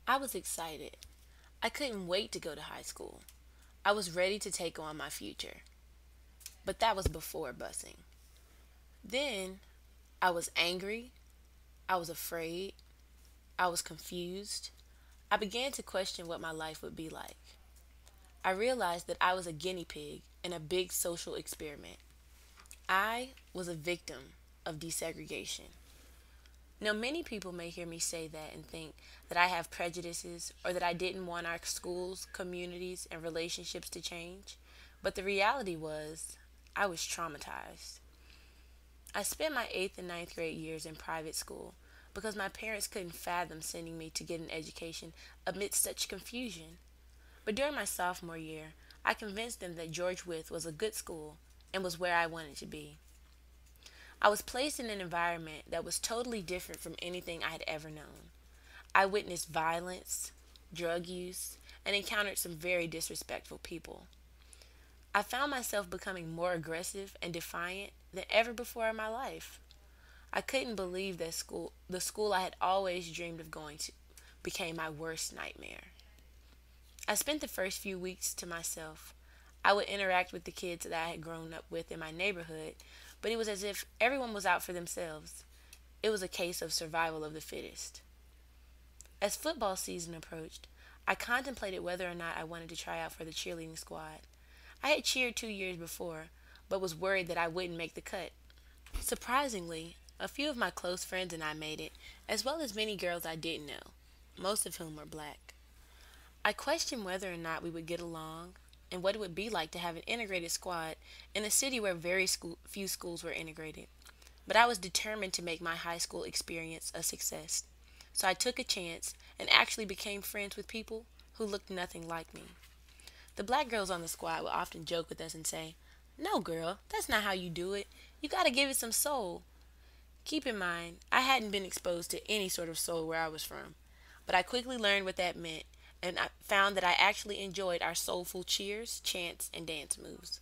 I was excited. I couldn't wait to go to high school. I was ready to take on my future. But that was before busing. Then I was angry. I was afraid. I was confused. I began to question what my life would be like. I realized that I was a guinea pig in a big social experiment. I was a victim of desegregation. Now, many people may hear me say that and think that I have prejudices or that I didn't want our schools, communities, and relationships to change. But the reality was, I was traumatized. I spent my 8th and ninth grade years in private school because my parents couldn't fathom sending me to get an education amidst such confusion. But during my sophomore year, I convinced them that George Wythe was a good school and was where I wanted to be. I was placed in an environment that was totally different from anything I had ever known. I witnessed violence, drug use, and encountered some very disrespectful people. I found myself becoming more aggressive and defiant than ever before in my life. I couldn't believe that the school I had always dreamed of going to, became my worst nightmare. I spent the first few weeks to myself. I would interact with the kids that I had grown up with in my neighborhood, but it was as if everyone was out for themselves. It was a case of survival of the fittest. As football season approached, I contemplated whether or not I wanted to try out for the cheerleading squad. I had cheered 2 years before, but was worried that I wouldn't make the cut. Surprisingly, a few of my close friends and I made it, as well as many girls I didn't know, most of whom were black. I questioned whether or not we would get along and what it would be like to have an integrated squad in a city where few schools were integrated. But I was determined to make my high school experience a success. So I took a chance and actually became friends with people who looked nothing like me. The black girls on the squad would often joke with us and say, "No, girl, that's not how you do it. You gotta give it some soul." Keep in mind, I hadn't been exposed to any sort of soul where I was from, but I quickly learned what that meant, and I found that I actually enjoyed our soulful cheers, chants, and dance moves.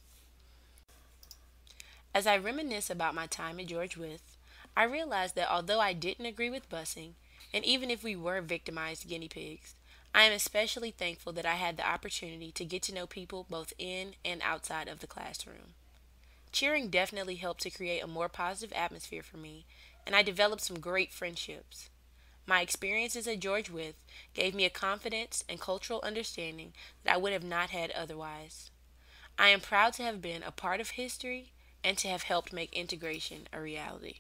As I reminisce about my time at George Wythe, I realized that although I didn't agree with busing, and even if we were victimized guinea pigs, I am especially thankful that I had the opportunity to get to know people both in and outside of the classroom. Cheering definitely helped to create a more positive atmosphere for me, and I developed some great friendships. My experiences at George Wythe gave me a confidence and cultural understanding that I would have not had otherwise. I am proud to have been a part of history and to have helped make integration a reality.